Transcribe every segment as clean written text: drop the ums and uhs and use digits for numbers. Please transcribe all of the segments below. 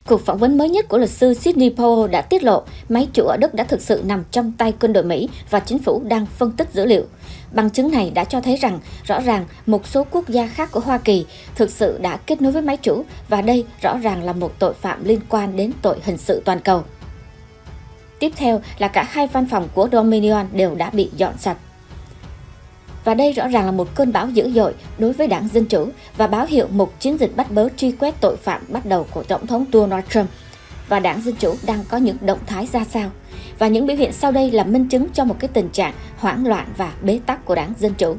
Cuộc phỏng vấn mới nhất của luật sư Sidney Powell đã tiết lộ máy chủ ở Đức đã thực sự nằm trong tay quân đội Mỹ và chính phủ đang phân tích dữ liệu. Bằng chứng này đã cho thấy rằng rõ ràng một số quốc gia khác của Hoa Kỳ thực sự đã kết nối với máy chủ và đây rõ ràng là một tội phạm liên quan đến tội hình sự toàn cầu. Tiếp theo là cả hai văn phòng của Dominion đều đã bị dọn sạch. Và đây rõ ràng là một cơn bão dữ dội đối với đảng Dân Chủ và báo hiệu một chiến dịch bắt bớ truy quét tội phạm bắt đầu của Tổng thống Donald Trump. Và đảng Dân Chủ đang có những động thái ra sao? Và những biểu hiện sau đây là minh chứng cho một cái tình trạng hoảng loạn và bế tắc của đảng Dân Chủ.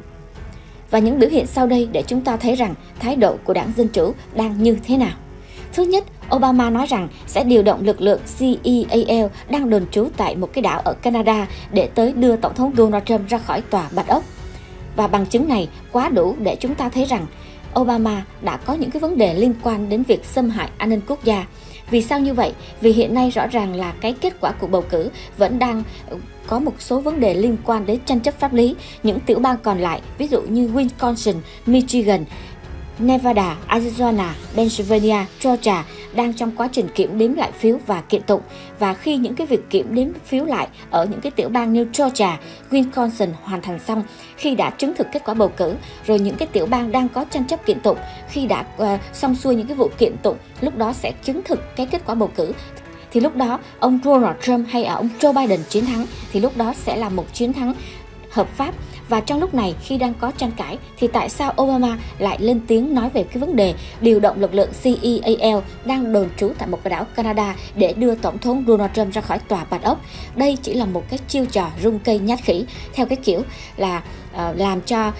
Và những biểu hiện sau đây để chúng ta thấy rằng thái độ của đảng Dân Chủ đang như thế nào. Thứ nhất, Obama nói rằng sẽ điều động lực lượng CEAL đang đồn trú tại một cái đảo ở Canada để tới đưa Tổng thống Donald Trump ra khỏi tòa Bạch Ốc. Và bằng chứng này quá đủ để chúng ta thấy rằng Obama đã có những cái vấn đề liên quan đến việc xâm hại an ninh quốc gia. Vì sao như vậy? Vì hiện nay rõ ràng là cái kết quả cuộc bầu cử vẫn đang có một số vấn đề liên quan đến tranh chấp pháp lý. Những tiểu bang còn lại, ví dụ như Wisconsin, Michigan, Nevada, Arizona, Pennsylvania, Georgia đang trong quá trình kiểm đếm lại phiếu và kiện tụng. Và khi những cái việc kiểm đếm phiếu lại ở những cái tiểu bang như Georgia, Wisconsin hoàn thành xong, khi đã chứng thực kết quả bầu cử, rồi những cái tiểu bang đang có tranh chấp kiện tụng, khi đã xong xuôi những cái vụ kiện tụng, lúc đó sẽ chứng thực cái kết quả bầu cử. Thì lúc đó ông Donald Trump hay ông Joe Biden chiến thắng, thì lúc đó sẽ là một chiến thắng hợp pháp. Và trong lúc này khi đang có tranh cãi thì tại sao Obama lại lên tiếng nói về cái vấn đề điều động lực lượng CEAL đang đồn trú tại một cái đảo Canada để đưa Tổng thống Donald Trump ra khỏi tòa Bạch Ốc? Đây chỉ là một cái chiêu trò rung cây nhát khỉ theo cái kiểu là làm cho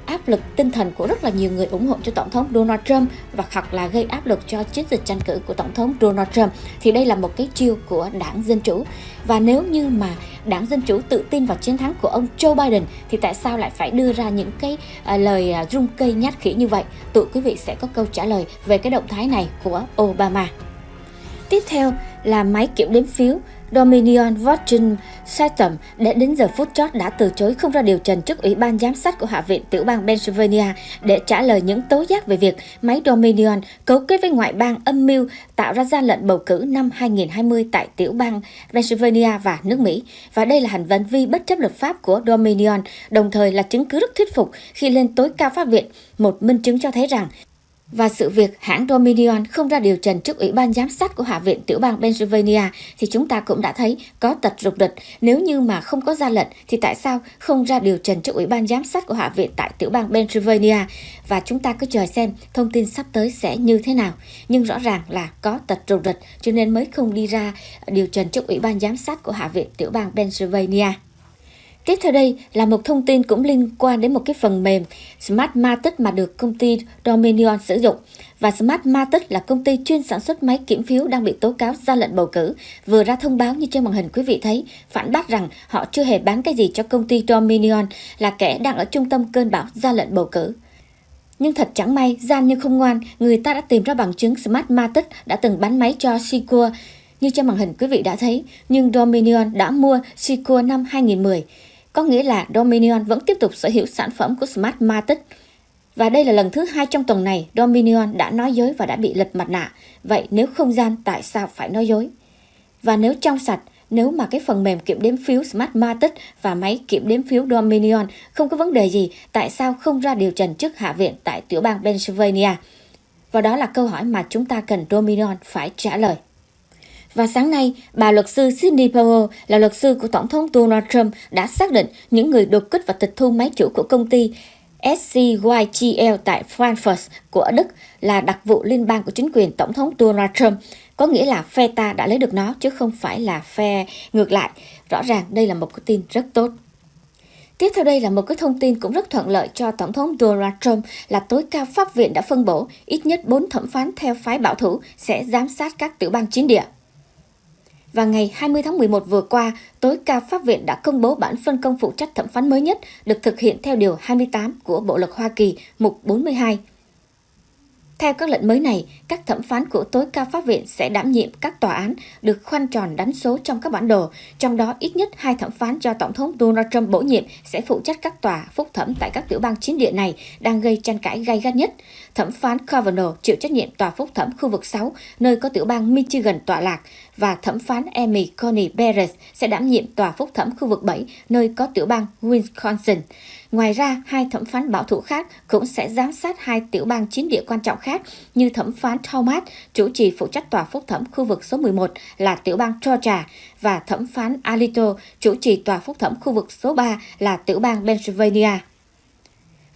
áp lực tinh thần của rất là nhiều người ủng hộ cho Tổng thống Donald Trump và hoặc là gây áp lực cho chiến dịch tranh cử của Tổng thống Donald Trump. Thì đây là một cái chiêu của đảng Dân Chủ. Và nếu như mà đảng Dân Chủ tự tin vào chiến thắng của ông Joe Biden thì tại sao lại phải đưa ra những cái lời rung cây nhát khỉ như vậy? Tụi quý vị sẽ có câu trả lời về cái động thái này của Obama. Tiếp theo là máy kiểm đếm phiếu Dominion Voting System đến giờ phút chót đã từ chối không ra điều trần trước Ủy ban Giám sát của Hạ viện tiểu bang Pennsylvania để trả lời những tố giác về việc máy Dominion cấu kết với ngoại bang âm mưu tạo ra gian lận bầu cử năm 2020 tại tiểu bang Pennsylvania và nước Mỹ. Và đây là hành vi bất chấp luật pháp của Dominion, đồng thời là chứng cứ rất thuyết phục khi lên tối cao pháp viện, một minh chứng cho thấy rằng và sự việc hãng Dominion không ra điều trần trước Ủy ban Giám sát của Hạ viện tiểu bang Pennsylvania thì chúng ta cũng đã thấy có tật rục rịch. Nếu như mà không có ra lệnh thì tại sao không ra điều trần trước Ủy ban Giám sát của Hạ viện tại tiểu bang Pennsylvania? Và chúng ta cứ chờ xem thông tin sắp tới sẽ như thế nào. Nhưng rõ ràng là có tật rục rịch cho nên mới không đi ra điều trần trước Ủy ban Giám sát của Hạ viện tiểu bang Pennsylvania. Tiếp theo đây là một thông tin cũng liên quan đến một cái phần mềm Smartmatic mà được công ty Dominion sử dụng. Và Smartmatic là công ty chuyên sản xuất máy kiểm phiếu đang bị tố cáo gian lận bầu cử, vừa ra thông báo như trên màn hình quý vị thấy, phản bác rằng họ chưa hề bán cái gì cho công ty Dominion là kẻ đang ở trung tâm cơn bão gian lận bầu cử. Nhưng thật chẳng may, gian như không ngoan, người ta đã tìm ra bằng chứng Smartmatic đã từng bán máy cho Secure, như trên màn hình quý vị đã thấy, nhưng Dominion đã mua Secure năm 2010. Có nghĩa là Dominion vẫn tiếp tục sở hữu sản phẩm của Smartmatic. Và đây là lần thứ 2 trong tuần này Dominion đã nói dối và đã bị lật mặt nạ. Vậy nếu không gian, tại sao phải nói dối? Và nếu trong sạch, nếu mà cái phần mềm kiểm đếm phiếu Smartmatic và máy kiểm đếm phiếu Dominion không có vấn đề gì, tại sao không ra điều trần trước Hạ viện tại tiểu bang Pennsylvania? Và đó là câu hỏi mà chúng ta cần Dominion phải trả lời. Và sáng nay, bà luật sư Sidney Powell là luật sư của Tổng thống Donald Trump đã xác định những người đột kích và tịch thu máy chủ của công ty SCYGL tại Frankfurt của Đức là đặc vụ liên bang của chính quyền Tổng thống Donald Trump. Có nghĩa là phe ta đã lấy được nó chứ không phải là phe ngược lại. Rõ ràng đây là một cái tin rất tốt. Tiếp theo đây là một cái thông tin cũng rất thuận lợi cho Tổng thống Donald Trump là tối cao pháp viện đã phân bổ ít nhất 4 thẩm phán theo phái bảo thủ sẽ giám sát các tiểu bang chiến địa. Và ngày 20 tháng 11 vừa qua, tối cao pháp viện đã công bố bản phân công phụ trách thẩm phán mới nhất được thực hiện theo điều 28 của Bộ luật Hoa Kỳ, mục 42. Theo các lệnh mới này, các thẩm phán của tối cao pháp viện sẽ đảm nhiệm các tòa án được khoanh tròn đánh số trong các bản đồ, trong đó ít nhất 2 thẩm phán do Tổng thống Donald Trump bổ nhiệm sẽ phụ trách các tòa phúc thẩm tại các tiểu bang chiến địa này đang gây tranh cãi gay gắt nhất. Thẩm phán Kavanaugh chịu trách nhiệm tòa phúc thẩm khu vực 6, nơi có tiểu bang Michigan tọa lạc, và thẩm phán Amy Coney Barrett sẽ đảm nhiệm tòa phúc thẩm khu vực 7, nơi có tiểu bang Wisconsin. Ngoài ra, 2 thẩm phán bảo thủ khác cũng sẽ giám sát 2 tiểu bang chiến địa quan trọng khác, như thẩm phán Thomas chủ trì phụ trách tòa phúc thẩm khu vực số 11 là tiểu bang Georgia, và thẩm phán Alito chủ trì tòa phúc thẩm khu vực số 3 là tiểu bang Pennsylvania.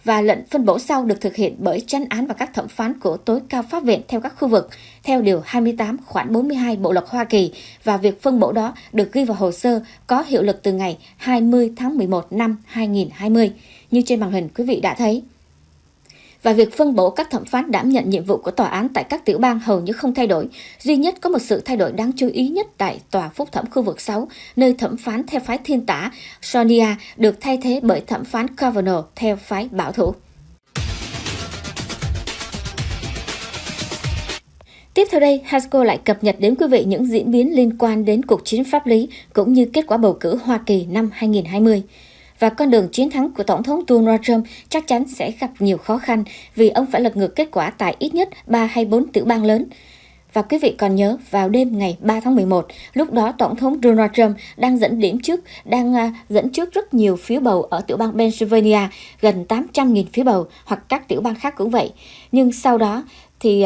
Và lệnh phân bổ sau được thực hiện bởi chánh án và các thẩm phán của tối cao pháp viện theo các khu vực, theo Điều 28 khoản 42 Bộ luật Hoa Kỳ, và việc phân bổ đó được ghi vào hồ sơ có hiệu lực từ ngày 20 tháng 11 năm 2020, như trên màn hình quý vị đã thấy. Và việc phân bổ các thẩm phán đảm nhận nhiệm vụ của tòa án tại các tiểu bang hầu như không thay đổi. Duy nhất có một sự thay đổi đáng chú ý nhất tại tòa phúc thẩm khu vực 6, nơi thẩm phán theo phái thiên tả Sonia được thay thế bởi thẩm phán Kavanaugh theo phái bảo thủ. Tiếp theo đây, Hasco lại cập nhật đến quý vị những diễn biến liên quan đến cuộc chiến pháp lý cũng như kết quả bầu cử Hoa Kỳ năm 2020. Và con đường chiến thắng của Tổng thống Donald Trump chắc chắn sẽ gặp nhiều khó khăn vì ông phải lật ngược kết quả tại ít nhất 3 hay 4 tiểu bang lớn. Và quý vị còn nhớ, vào đêm ngày 3 tháng 11, lúc đó Tổng thống Donald Trump đang dẫn trước rất nhiều phiếu bầu ở tiểu bang Pennsylvania, gần 800.000 phiếu bầu, hoặc các tiểu bang khác cũng vậy. Nhưng sau đó thì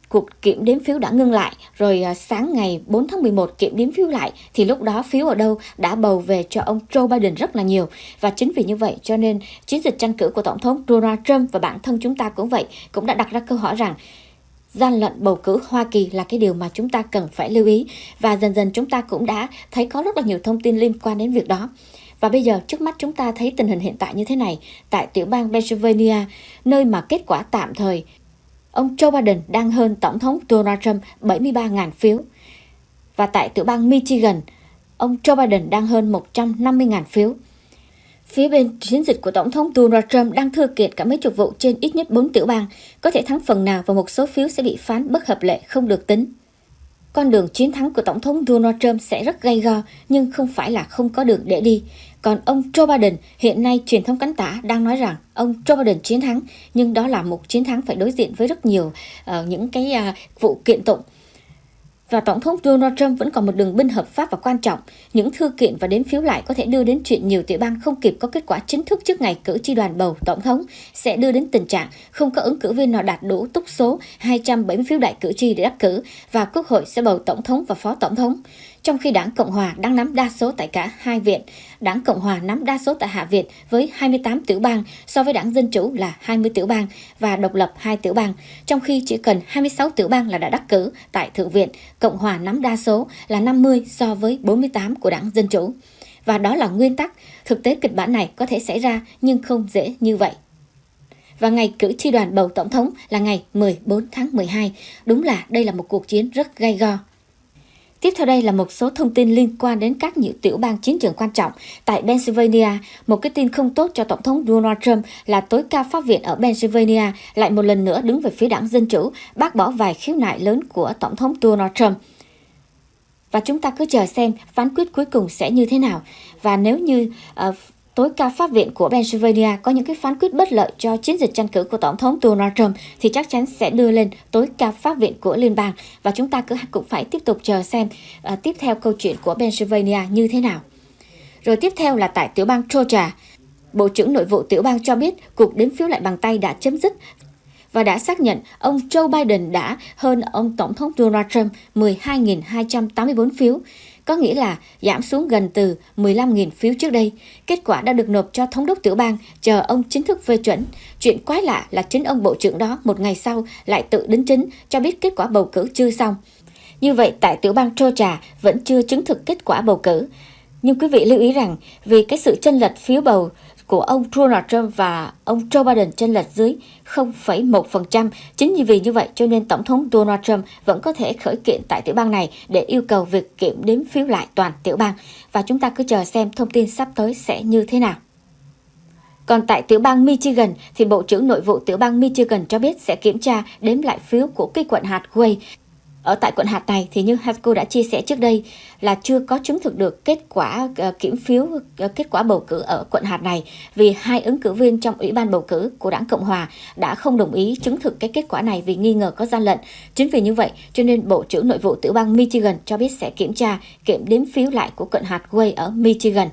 cuộc kiểm đếm phiếu đã ngưng lại, rồi sáng ngày 4 tháng 11 kiểm đếm phiếu lại, thì lúc đó phiếu ở đâu đã bầu về cho ông Joe Biden rất là nhiều. Và chính vì như vậy cho nên chiến dịch tranh cử của Tổng thống Donald Trump và bản thân chúng ta cũng vậy, cũng đã đặt ra câu hỏi rằng gian lận bầu cử Hoa Kỳ là cái điều mà chúng ta cần phải lưu ý. Và dần dần chúng ta cũng đã thấy có rất là nhiều thông tin liên quan đến việc đó. Và bây giờ trước mắt chúng ta thấy tình hình hiện tại như thế này. Tại tiểu bang Pennsylvania, nơi mà kết quả tạm thời ông Joe Biden đang hơn Tổng thống Donald Trump 73.000 phiếu. Và tại tiểu bang Michigan, ông Joe Biden đang hơn 150.000 phiếu. Phía bên chiến dịch của Tổng thống Donald Trump đang thua kiệt cả mấy chục vụ trên ít nhất 4 tiểu bang, có thể thắng phần nào và một số phiếu sẽ bị phán bất hợp lệ không được tính. Con đường chiến thắng của Tổng thống Donald Trump sẽ rất gay go, nhưng không phải là không có đường để đi. Còn ông Joe Biden, hiện nay truyền thông cánh tả đang nói rằng ông Joe Biden chiến thắng, nhưng đó là một chiến thắng phải đối diện với rất nhiều những cái vụ kiện tụng. Và Tổng thống Donald Trump vẫn còn một đường binh hợp pháp và quan trọng. Những thư kiện và đếm phiếu lại có thể đưa đến chuyện nhiều tiểu bang không kịp có kết quả chính thức trước ngày cử tri đoàn bầu tổng thống, sẽ đưa đến tình trạng không có ứng cử viên nào đạt đủ túc số 270 phiếu đại cử tri để đắc cử, và Quốc hội sẽ bầu tổng thống và phó tổng thống. Trong khi Đảng Cộng Hòa đang nắm đa số tại cả hai viện, Đảng Cộng Hòa nắm đa số tại Hạ viện với 28 tiểu bang so với Đảng Dân Chủ là 20 tiểu bang và độc lập 2 tiểu bang, trong khi chỉ cần 26 tiểu bang là đã đắc cử. Tại Thượng viện, Cộng Hòa nắm đa số là 50 so với 48 của Đảng Dân Chủ. Và đó là nguyên tắc. Thực tế kịch bản này có thể xảy ra nhưng không dễ như vậy. Và ngày cử tri đoàn bầu tổng thống là ngày 14 tháng 12. Đúng là đây là một cuộc chiến rất gay go. Tiếp theo đây là một số thông tin liên quan đến các nhiều tiểu bang chiến trường quan trọng. Tại Pennsylvania, một cái tin không tốt cho Tổng thống Donald Trump là tối cao pháp viện ở Pennsylvania lại một lần nữa đứng về phía Đảng Dân Chủ, bác bỏ vài khiếu nại lớn của Tổng thống Donald Trump. Và chúng ta cứ chờ xem phán quyết cuối cùng sẽ như thế nào. Và nếu như tối cao pháp viện của Pennsylvania có những cái phán quyết bất lợi cho chiến dịch tranh cử của Tổng thống Donald Trump thì chắc chắn sẽ đưa lên tối cao pháp viện của liên bang. Và chúng ta cũng phải tiếp tục chờ xem tiếp theo câu chuyện của Pennsylvania như thế nào. Rồi tiếp theo là tại tiểu bang Georgia. Bộ trưởng Nội vụ tiểu bang cho biết cuộc đếm phiếu lại bằng tay đã chấm dứt và đã xác nhận ông Joe Biden đã hơn ông Tổng thống Donald Trump 12.284 phiếu, có nghĩa là giảm xuống gần từ 15.000 phiếu trước đây. Kết quả đã được nộp cho thống đốc tiểu bang, chờ ông chính thức phê chuẩn. Chuyện quái lạ là chính ông bộ trưởng đó một ngày sau lại tự đính chính cho biết kết quả bầu cử chưa xong. Như vậy tại tiểu bang Georgia vẫn chưa chứng thực kết quả bầu cử. Nhưng quý vị lưu ý rằng vì cái sự chênh lệch phiếu bầu của ông Donald Trump và ông Joe Biden chênh lệch dưới 0,1%. Chính vì như vậy cho nên Tổng thống Donald Trump vẫn có thể khởi kiện tại tiểu bang này để yêu cầu việc kiểm đếm phiếu lại toàn tiểu bang. Và chúng ta cứ chờ xem thông tin sắp tới sẽ như thế nào. Còn tại tiểu bang Michigan thì Bộ trưởng Nội vụ tiểu bang Michigan cho biết sẽ kiểm tra đếm lại phiếu của cái quận hạt Wade. Ở tại quận hạt này thì như Hasko đã chia sẻ trước đây là chưa có chứng thực được kết quả kiểm phiếu, kết quả bầu cử ở quận hạt này vì hai ứng cử viên trong Ủy ban bầu cử của đảng Cộng hòa đã không đồng ý chứng thực cái kết quả này vì nghi ngờ có gian lận. Chính vì như vậy cho nên Bộ trưởng Nội vụ tiểu bang Michigan cho biết sẽ kiểm đếm phiếu lại của quận hạt Wade ở Michigan.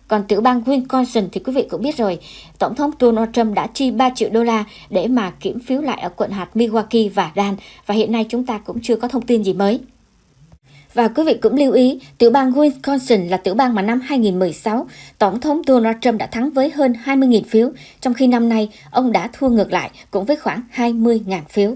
Còn tiểu bang Wisconsin thì quý vị cũng biết rồi, Tổng thống Donald Trump đã chi 3 triệu đô la để mà kiểm phiếu lại ở quận hạt Milwaukee và Dan, và hiện nay chúng ta cũng chưa có thông tin gì mới. Và quý vị cũng lưu ý, tiểu bang Wisconsin là tiểu bang mà năm 2016, Tổng thống Donald Trump đã thắng với hơn 20.000 phiếu, trong khi năm nay ông đã thua ngược lại cũng với khoảng 20.000 phiếu.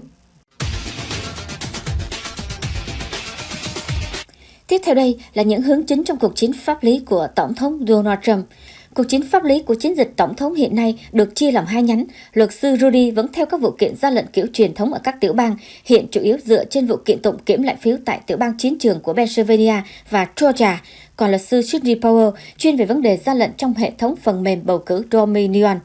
Tiếp theo đây là những hướng chính trong cuộc chiến pháp lý của Tổng thống Donald Trump. Cuộc chiến pháp lý của chiến dịch tổng thống hiện nay được chia làm hai nhánh. Luật sư Rudy vẫn theo các vụ kiện gian lận kiểu truyền thống ở các tiểu bang, hiện chủ yếu dựa trên vụ kiện tụng kiểm lại phiếu tại tiểu bang chiến trường của Pennsylvania và Georgia. Còn luật sư Sidney Powell chuyên về vấn đề gian lận trong hệ thống phần mềm bầu cử Dominion.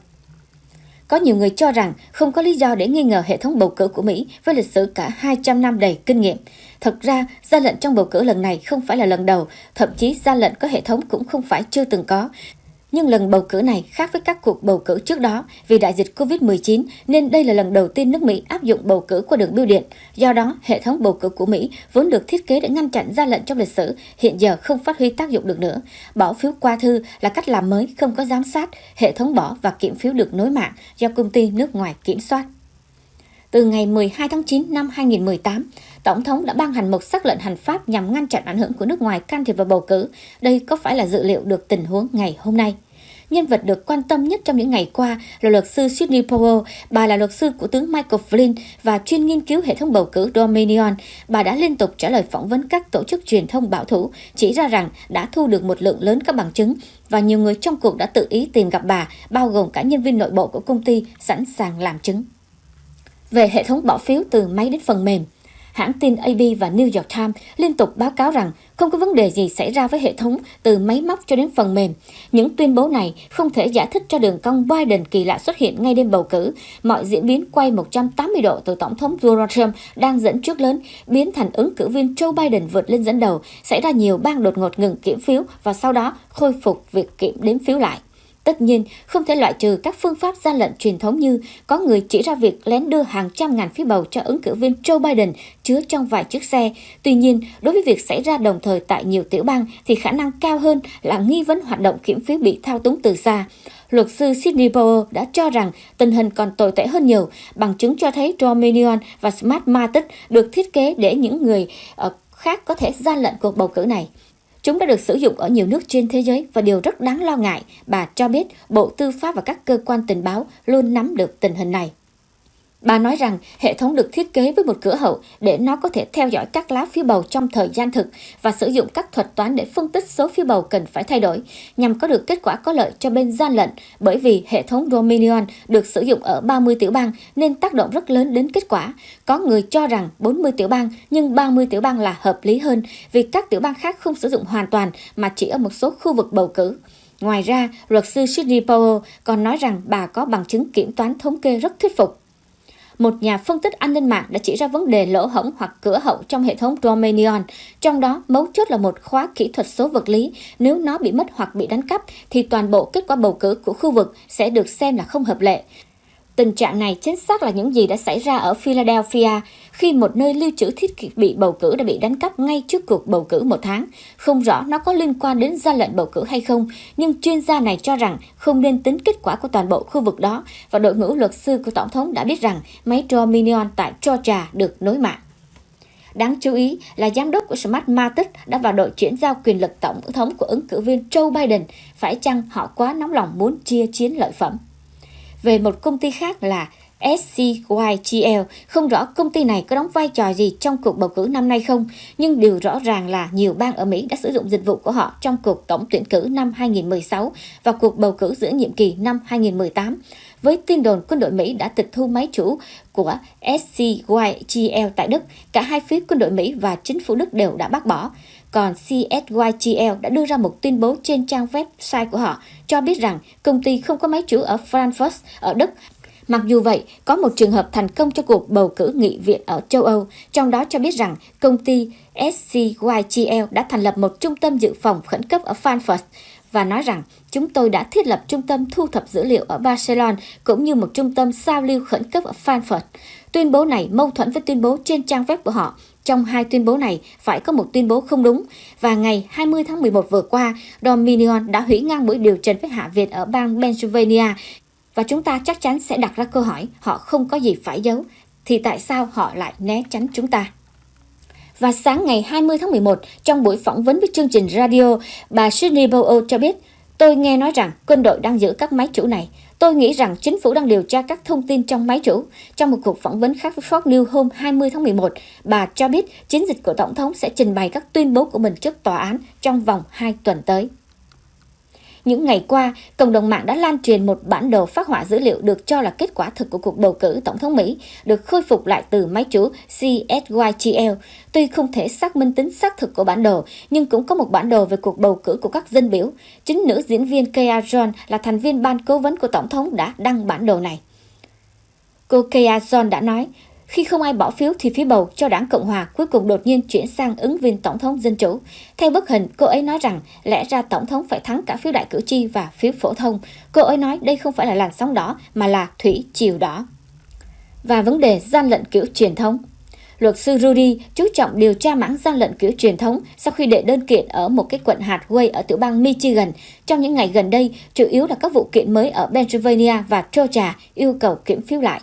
Có nhiều người cho rằng không có lý do để nghi ngờ hệ thống bầu cử của Mỹ với lịch sử cả 200 năm đầy kinh nghiệm. Thật ra, gian lận trong bầu cử lần này không phải là lần đầu, thậm chí gian lận có hệ thống cũng không phải chưa từng có. Nhưng lần bầu cử này khác với các cuộc bầu cử trước đó vì đại dịch Covid-19 nên đây là lần đầu tiên nước Mỹ áp dụng bầu cử qua đường bưu điện. Do đó, hệ thống bầu cử của Mỹ vốn được thiết kế để ngăn chặn gian lận trong lịch sử, hiện giờ không phát huy tác dụng được nữa. Bỏ phiếu qua thư là cách làm mới, không có giám sát, hệ thống bỏ và kiểm phiếu được nối mạng do công ty nước ngoài kiểm soát. Từ ngày 12 tháng 9 năm 2018, Tổng thống đã ban hành một sắc lệnh hành pháp nhằm ngăn chặn ảnh hưởng của nước ngoài can thiệp vào bầu cử. Đây có phải là dự liệu được tình huống ngày hôm nay? Nhân vật được quan tâm nhất trong những ngày qua là luật sư Sidney Powell. Bà là luật sư của tướng Michael Flynn và chuyên nghiên cứu hệ thống bầu cử Dominion. Bà đã liên tục trả lời phỏng vấn các tổ chức truyền thông bảo thủ, chỉ ra rằng đã thu được một lượng lớn các bằng chứng và nhiều người trong cuộc đã tự ý tìm gặp bà, bao gồm cả nhân viên nội bộ của công ty sẵn sàng làm chứng. Về hệ thống bỏ phiếu từ máy đến phần mềm, hãng tin AP và New York Times liên tục báo cáo rằng không có vấn đề gì xảy ra với hệ thống từ máy móc cho đến phần mềm. Những tuyên bố này không thể giải thích cho đường cong Biden kỳ lạ xuất hiện ngay đêm bầu cử. Mọi diễn biến quay 180 độ từ Tổng thống Donald Trump đang dẫn trước lớn, biến thành ứng cử viên Joe Biden vượt lên dẫn đầu. Xảy ra nhiều bang đột ngột ngừng kiểm phiếu và sau đó khôi phục việc kiểm đếm phiếu lại. Tất nhiên, không thể loại trừ các phương pháp gian lận truyền thống như có người chỉ ra việc lén đưa hàng trăm ngàn phiếu bầu cho ứng cử viên Joe Biden chứa trong vài chiếc xe. Tuy nhiên, đối với việc xảy ra đồng thời tại nhiều tiểu bang thì khả năng cao hơn là nghi vấn hoạt động kiểm phiếu bị thao túng từ xa. Luật sư Sidney Powell đã cho rằng tình hình còn tồi tệ hơn nhiều. Bằng chứng cho thấy Dominion và Smartmatic được thiết kế để những người khác có thể gian lận cuộc bầu cử này. Chúng đã được sử dụng ở nhiều nước trên thế giới và điều rất đáng lo ngại, bà cho biết Bộ Tư pháp và các cơ quan tình báo luôn nắm được tình hình này. Bà nói rằng hệ thống được thiết kế với một cửa hậu để nó có thể theo dõi các lá phiếu bầu trong thời gian thực và sử dụng các thuật toán để phân tích số phiếu bầu cần phải thay đổi nhằm có được kết quả có lợi cho bên gian lận, bởi vì hệ thống Dominion được sử dụng ở 30 tiểu bang nên tác động rất lớn đến kết quả. Có người cho rằng 40 tiểu bang nhưng 30 tiểu bang là hợp lý hơn vì các tiểu bang khác không sử dụng hoàn toàn mà chỉ ở một số khu vực bầu cử. Ngoài ra, luật sư Sidney Powell còn nói rằng bà có bằng chứng kiểm toán thống kê rất thuyết phục. Một nhà phân tích an ninh mạng đã chỉ ra vấn đề lỗ hổng hoặc cửa hậu trong hệ thống Dominion. Trong đó, mấu chốt là một khóa kỹ thuật số vật lý. Nếu nó bị mất hoặc bị đánh cắp, thì toàn bộ kết quả bầu cử của khu vực sẽ được xem là không hợp lệ. Tình trạng này chính xác là những gì đã xảy ra ở Philadelphia khi một nơi lưu trữ thiết bị bầu cử đã bị đánh cắp ngay trước cuộc bầu cử một tháng. Không rõ nó có liên quan đến gian lận bầu cử hay không, nhưng chuyên gia này cho rằng không nên tính kết quả của toàn bộ khu vực đó và đội ngũ luật sư của Tổng thống đã biết rằng máy Dominion tại Georgia được nối mạng. Đáng chú ý là giám đốc của Smartmatic đã vào đội chuyển giao quyền lực tổng thống của ứng cử viên Joe Biden. Phải chăng họ quá nóng lòng muốn chia chiến lợi phẩm? Về một công ty khác là SCYGL, không rõ công ty này có đóng vai trò gì trong cuộc bầu cử năm nay không, nhưng điều rõ ràng là nhiều bang ở Mỹ đã sử dụng dịch vụ của họ trong cuộc tổng tuyển cử năm 2016 và cuộc bầu cử giữa nhiệm kỳ năm 2018. Với tin đồn quân đội Mỹ đã tịch thu máy chủ của SCYGL tại Đức, cả hai phía quân đội Mỹ và chính phủ Đức đều đã bác bỏ. Còn CSYGL đã đưa ra một tuyên bố trên trang website của họ cho biết rằng công ty không có máy chủ ở Frankfurt ở Đức. Mặc dù vậy, có một trường hợp thành công cho cuộc bầu cử nghị viện ở châu Âu, trong đó cho biết rằng công ty SCYGL đã thành lập một trung tâm dự phòng khẩn cấp ở Frankfurt và nói rằng chúng tôi đã thiết lập trung tâm thu thập dữ liệu ở Barcelona cũng như một trung tâm giao lưu khẩn cấp ở Frankfurt. Tuyên bố này mâu thuẫn với tuyên bố trên trang web của họ. Trong hai tuyên bố này phải có một tuyên bố không đúng. Và ngày 20 tháng 11 vừa qua, Dominion đã hủy ngang buổi điều trần với Hạ viện ở bang Pennsylvania. Và chúng ta chắc chắn sẽ đặt ra câu hỏi, họ không có gì phải giấu, thì tại sao họ lại né tránh chúng ta? Và sáng ngày 20 tháng 11, trong buổi phỏng vấn với chương trình radio, bà Sidney Powell cho biết, tôi nghe nói rằng quân đội đang giữ các máy chủ này. Tôi nghĩ rằng chính phủ đang điều tra các thông tin trong máy chủ. Trong một cuộc phỏng vấn khác với Fox News hôm 20 tháng 11, bà cho biết chiến dịch của Tổng thống sẽ trình bày các tuyên bố của mình trước tòa án trong vòng 2 tuần tới. Những ngày qua, cộng đồng mạng đã lan truyền một bản đồ phác họa dữ liệu được cho là kết quả thực của cuộc bầu cử Tổng thống Mỹ, được khôi phục lại từ máy chủ CSYGL. Tuy không thể xác minh tính xác thực của bản đồ, nhưng cũng có một bản đồ về cuộc bầu cử của các dân biểu. Chính nữ diễn viên Kea John là thành viên ban cố vấn của Tổng thống đã đăng bản đồ này. Cô Kea John đã nói, khi không ai bỏ phiếu thì phiếu bầu cho đảng Cộng hòa cuối cùng đột nhiên chuyển sang ứng viên Tổng thống Dân Chủ. Theo bức hình, cô ấy nói rằng lẽ ra Tổng thống phải thắng cả phiếu đại cử tri và phiếu phổ thông. Cô ấy nói đây không phải là làn sóng đỏ mà là thủy triều đỏ. Và vấn đề gian lận kiểu truyền thống. Luật sư Rudy chú trọng điều tra mảng gian lận kiểu truyền thống sau khi đệ đơn kiện ở một cái quận hạt Way ở tiểu bang Michigan. Trong những ngày gần đây, chủ yếu là các vụ kiện mới ở Pennsylvania và Georgia yêu cầu kiểm phiếu lại.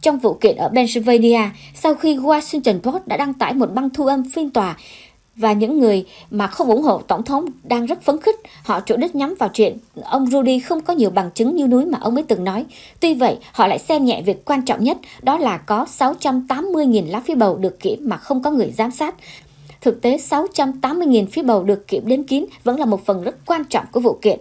Trong vụ kiện ở Pennsylvania, sau khi Washington Post đã đăng tải một băng thu âm phiên tòa và những người mà không ủng hộ Tổng thống đang rất phấn khích, họ chủ đích nhắm vào chuyện ông Rudy không có nhiều bằng chứng như núi mà ông ấy từng nói. Tuy vậy, họ lại xem nhẹ việc quan trọng nhất, đó là có 680.000 lá phiếu bầu được kiểm mà không có người giám sát. Thực tế, 680.000 phiếu bầu được kiểm đếm kín vẫn là một phần rất quan trọng của vụ kiện.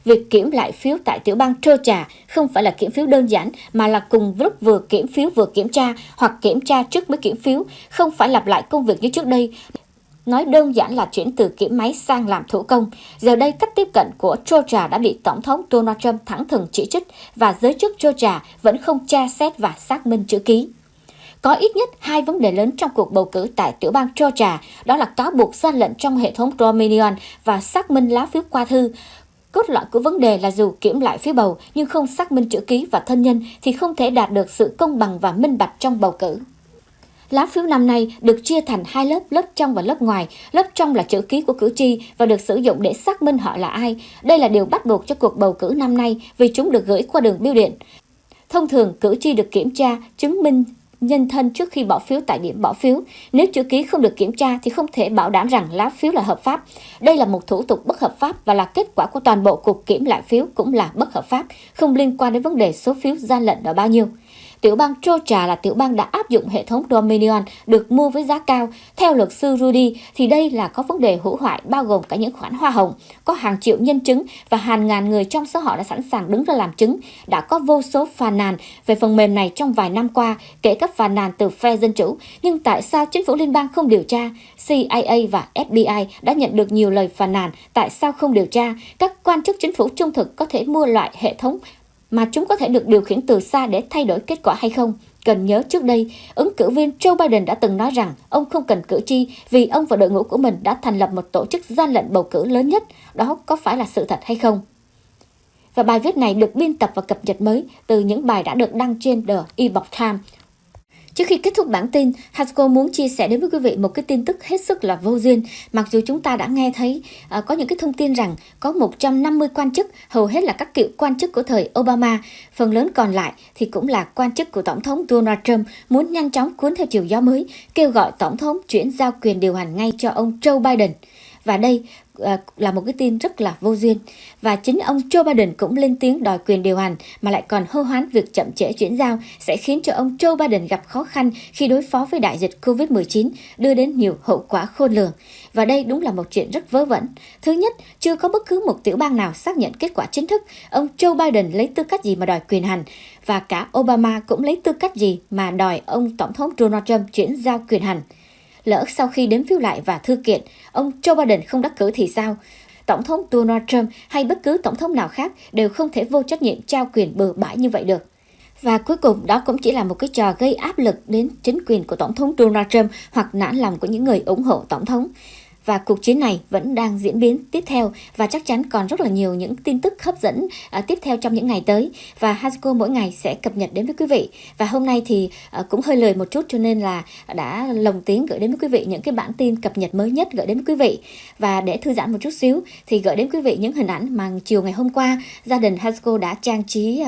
Việc kiểm lại phiếu tại tiểu bang Georgia không phải là kiểm phiếu đơn giản mà là cùng lúc vừa kiểm phiếu vừa kiểm tra hoặc kiểm tra trước mới kiểm phiếu, không phải lặp lại công việc như trước đây. Nói đơn giản là chuyển từ kiểm máy sang làm thủ công. Giờ đây cách tiếp cận của Georgia đã bị Tổng thống Donald Trump thẳng thừng chỉ trích và giới chức Georgia vẫn không tra xét và xác minh chữ ký. Có ít nhất hai vấn đề lớn trong cuộc bầu cử tại tiểu bang Georgia, đó là cáo buộc gian lận trong hệ thống Dominion và xác minh lá phiếu qua thư. Cốt lõi của vấn đề là dù kiểm lại phiếu bầu nhưng không xác minh chữ ký và thân nhân thì không thể đạt được sự công bằng và minh bạch trong bầu cử. Lá phiếu năm nay được chia thành hai lớp, lớp trong và lớp ngoài. Lớp trong là chữ ký của cử tri và được sử dụng để xác minh họ là ai. Đây là điều bắt buộc cho cuộc bầu cử năm nay vì chúng được gửi qua đường bưu điện. Thông thường, cử tri được kiểm tra, chứng minh nhân thân trước khi bỏ phiếu tại điểm bỏ phiếu. Nếu chữ ký không được kiểm tra thì không thể bảo đảm rằng lá phiếu là hợp pháp. Đây là một thủ tục bất hợp pháp và là kết quả của toàn bộ cuộc kiểm lại phiếu cũng là bất hợp pháp, không liên quan đến vấn đề số phiếu gian lận là bao nhiêu. Tiểu bang Georgia là tiểu bang đã áp dụng hệ thống Dominion được mua với giá cao. Theo luật sư Rudy thì đây là có vấn đề hủy hoại bao gồm cả những khoản hoa hồng. Có hàng triệu nhân chứng và hàng ngàn người trong số họ đã sẵn sàng đứng ra làm chứng. Đã có vô số phàn nàn về phần mềm này trong vài năm qua, kể cả phàn nàn từ phe Dân Chủ. Nhưng tại sao chính phủ liên bang không điều tra? CIA và FBI đã nhận được nhiều lời phàn nàn. Tại sao không điều tra? Các quan chức chính phủ trung thực có thể mua loại hệ thống mà chúng có thể được điều khiển từ xa để thay đổi kết quả hay không? Cần nhớ trước đây, ứng cử viên Joe Biden đã từng nói rằng ông không cần cử tri vì ông và đội ngũ của mình đã thành lập một tổ chức gian lận bầu cử lớn nhất. Đó có phải là sự thật hay không? Và bài viết này được biên tập và cập nhật mới từ những bài đã được đăng trên The Epoch Times. Trước khi kết thúc bản tin, Hasco muốn chia sẻ đến với quý vị một cái tin tức hết sức là vô duyên. Mặc dù chúng ta đã nghe thấy có những cái thông tin rằng có 150 quan chức, hầu hết là các cựu quan chức của thời Obama, phần lớn còn lại thì cũng là quan chức của Tổng thống Donald Trump muốn nhanh chóng cuốn theo chiều gió mới, kêu gọi Tổng thống chuyển giao quyền điều hành ngay cho ông Joe Biden. Và đây là một cái tin rất là vô duyên. Và chính ông Joe Biden cũng lên tiếng đòi quyền điều hành mà lại còn hô hoán việc chậm trễ chuyển giao sẽ khiến cho ông Joe Biden gặp khó khăn khi đối phó với đại dịch Covid-19, đưa đến nhiều hậu quả khôn lường. Và đây đúng là một chuyện rất vớ vẩn. Thứ nhất, chưa có bất cứ một tiểu bang nào xác nhận kết quả chính thức. Ông Joe Biden lấy tư cách gì mà đòi quyền hành? Và cả Obama cũng lấy tư cách gì mà đòi ông Tổng thống Donald Trump chuyển giao quyền hành? Lỡ sau khi đếm phiếu lại và thư kiện, ông Joe Biden không đắc cử thì sao? Tổng thống Donald Trump hay bất cứ tổng thống nào khác đều không thể vô trách nhiệm trao quyền bừa bãi như vậy được. Và cuối cùng, đó cũng chỉ là một cái trò gây áp lực đến chính quyền của Tổng thống Donald Trump hoặc nản lòng của những người ủng hộ Tổng thống. Và cuộc chiến này vẫn đang diễn biến tiếp theo và chắc chắn còn rất là nhiều những tin tức hấp dẫn tiếp theo trong những ngày tới. Và Hasco mỗi ngày sẽ cập nhật đến với quý vị. Và hôm nay thì cũng hơi lười một chút cho nên là đã lồng tiếng gửi đến với quý vị những cái bản tin cập nhật mới nhất gửi đến với quý vị. Và để thư giãn một chút xíu thì gửi đến quý vị những hình ảnh mà chiều ngày hôm qua gia đình Hasco đã trang trí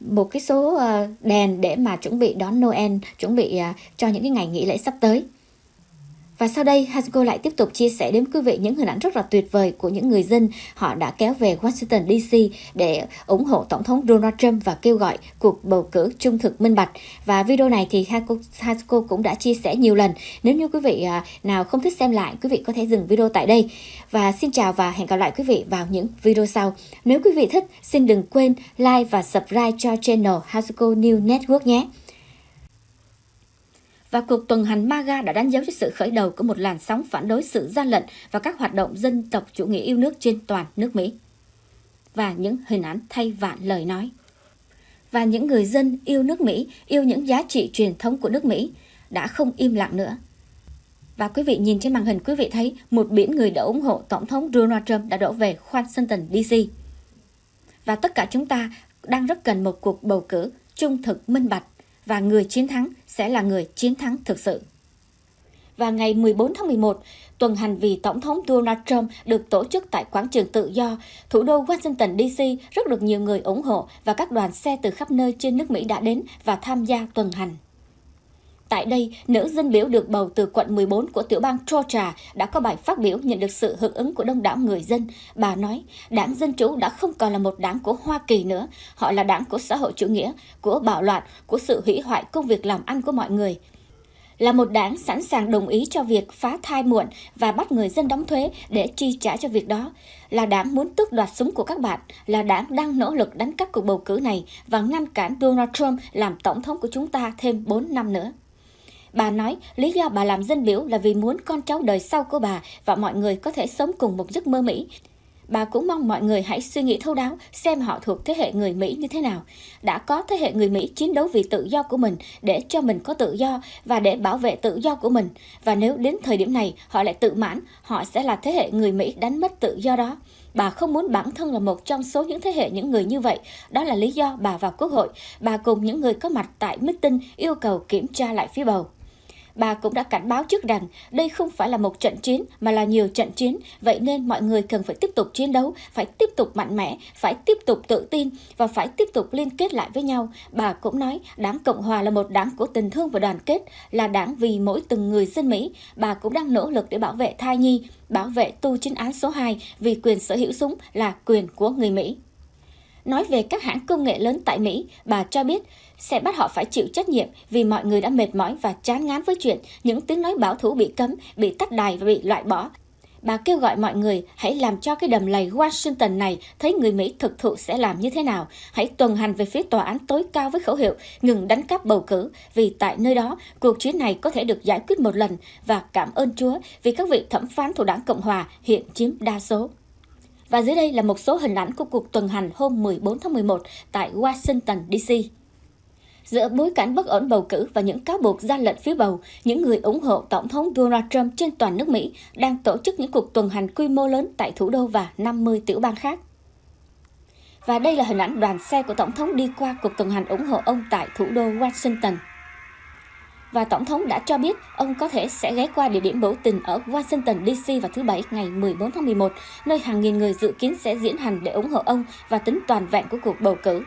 một cái số đèn để mà chuẩn bị đón Noel, chuẩn bị cho những cái ngày nghỉ lễ sắp tới. Và sau đây, Hasco lại tiếp tục chia sẻ đến quý vị những hình ảnh rất là tuyệt vời của những người dân họ đã kéo về Washington DC để ủng hộ Tổng thống Donald Trump và kêu gọi cuộc bầu cử trung thực minh bạch. Và video này thì Hasco cũng đã chia sẻ nhiều lần. Nếu như quý vị nào không thích xem lại, quý vị có thể dừng video tại đây. Và xin chào và hẹn gặp lại quý vị vào những video sau. Nếu quý vị thích, xin đừng quên like và subscribe cho channel Hasco News Network nhé. Và cuộc tuần hành MAGA đã đánh dấu cho sự khởi đầu của một làn sóng phản đối sự gian lận và các hoạt động dân tộc chủ nghĩa yêu nước trên toàn nước Mỹ. Và những hình ảnh thay vạn lời nói. Và những người dân yêu nước Mỹ, yêu những giá trị truyền thống của nước Mỹ đã không im lặng nữa. Và quý vị nhìn trên màn hình, quý vị thấy một biển người đã ủng hộ Tổng thống Donald Trump đã đổ về Washington DC. Và tất cả chúng ta đang rất cần một cuộc bầu cử trung thực minh bạch. Và người chiến thắng sẽ là người chiến thắng thực sự. Và ngày 14 tháng 11, tuần hành vì Tổng thống Donald Trump được tổ chức tại Quảng trường Tự do, thủ đô Washington DC, rất được nhiều người ủng hộ và các đoàn xe từ khắp nơi trên nước Mỹ đã đến và tham gia tuần hành. Tại đây, nữ dân biểu được bầu từ quận 14 của tiểu bang Georgia đã có bài phát biểu nhận được sự hưởng ứng của đông đảo người dân. Bà nói, đảng Dân Chủ đã không còn là một đảng của Hoa Kỳ nữa. Họ là đảng của xã hội chủ nghĩa, của bạo loạn, của sự hủy hoại công việc làm ăn của mọi người. Là một đảng sẵn sàng đồng ý cho việc phá thai muộn và bắt người dân đóng thuế để chi trả cho việc đó. Là đảng muốn tước đoạt súng của các bạn, là đảng đang nỗ lực đánh cắp cuộc bầu cử này và ngăn cản Donald Trump làm tổng thống của chúng ta thêm 4 năm nữa. Bà nói lý do bà làm dân biểu là vì muốn con cháu đời sau của bà và mọi người có thể sống cùng một giấc mơ Mỹ. Bà cũng mong mọi người hãy suy nghĩ thấu đáo xem họ thuộc thế hệ người Mỹ như thế nào. Đã có thế hệ người Mỹ chiến đấu vì tự do của mình để cho mình có tự do và để bảo vệ tự do của mình. Và nếu đến thời điểm này họ lại tự mãn, họ sẽ là thế hệ người Mỹ đánh mất tự do đó. Bà không muốn bản thân là một trong số những thế hệ những người như vậy. Đó là lý do bà vào Quốc hội. Bà cùng những người có mặt tại meeting yêu cầu kiểm tra lại phiếu bầu. Bà cũng đã cảnh báo trước rằng đây không phải là một trận chiến mà là nhiều trận chiến, vậy nên mọi người cần phải tiếp tục chiến đấu, phải tiếp tục mạnh mẽ, phải tiếp tục tự tin và phải tiếp tục liên kết lại với nhau. Bà cũng nói đảng Cộng Hòa là một đảng của tình thương và đoàn kết, là đảng vì mỗi từng người dân Mỹ. Bà cũng đang nỗ lực để bảo vệ thai nhi, bảo vệ tu chính án số 2 vì quyền sở hữu súng là quyền của người Mỹ. Nói về các hãng công nghệ lớn tại Mỹ, bà cho biết sẽ bắt họ phải chịu trách nhiệm vì mọi người đã mệt mỏi và chán ngán với chuyện những tiếng nói bảo thủ bị cấm, bị tắt đài và bị loại bỏ. Bà kêu gọi mọi người hãy làm cho cái đầm lầy Washington này thấy người Mỹ thực thụ sẽ làm như thế nào. Hãy tuần hành về phía tòa án tối cao với khẩu hiệu ngừng đánh cắp bầu cử, vì tại nơi đó cuộc chiến này có thể được giải quyết một lần, và cảm ơn Chúa vì các vị thẩm phán thuộc đảng Cộng Hòa hiện chiếm đa số. Và dưới đây là một số hình ảnh của cuộc tuần hành hôm 14 tháng 11 tại Washington DC. Giữa bối cảnh bất ổn bầu cử và những cáo buộc gian lận phiếu bầu, những người ủng hộ Tổng thống Donald Trump trên toàn nước Mỹ đang tổ chức những cuộc tuần hành quy mô lớn tại thủ đô và 50 tiểu bang khác. Và đây là hình ảnh đoàn xe của Tổng thống đi qua cuộc tuần hành ủng hộ ông tại thủ đô Washington. Và Tổng thống đã cho biết ông có thể sẽ ghé qua địa điểm biểu tình ở Washington DC vào thứ Bảy ngày 14 tháng 11, nơi hàng nghìn người dự kiến sẽ diễn hành để ủng hộ ông và tính toàn vẹn của cuộc bầu cử.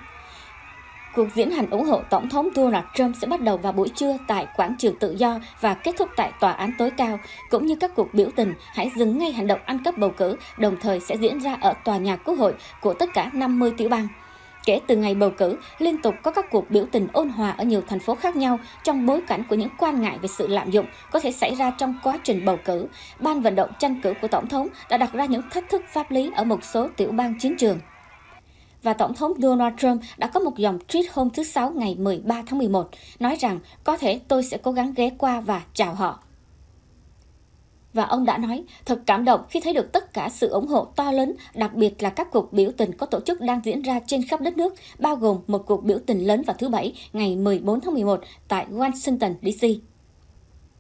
Cuộc diễn hành ủng hộ Tổng thống Donald Trump sẽ bắt đầu vào buổi trưa tại Quảng trường Tự do và kết thúc tại Tòa án tối cao, cũng như các cuộc biểu tình hãy dừng ngay hành động ăn cắp bầu cử, đồng thời sẽ diễn ra ở tòa nhà Quốc hội của tất cả 50 tiểu bang. Kể từ ngày bầu cử, liên tục có các cuộc biểu tình ôn hòa ở nhiều thành phố khác nhau trong bối cảnh của những quan ngại về sự lạm dụng có thể xảy ra trong quá trình bầu cử. Ban vận động tranh cử của Tổng thống đã đặt ra những thách thức pháp lý ở một số tiểu bang chiến trường. Và Tổng thống Donald Trump đã có một dòng tweet hôm thứ Sáu ngày 13 tháng 11 nói rằng có thể tôi sẽ cố gắng ghé qua và chào họ. Và ông đã nói, thật cảm động khi thấy được tất cả sự ủng hộ to lớn, đặc biệt là các cuộc biểu tình có tổ chức đang diễn ra trên khắp đất nước, bao gồm một cuộc biểu tình lớn vào thứ Bảy, ngày 14 tháng 11 tại Washington, D.C.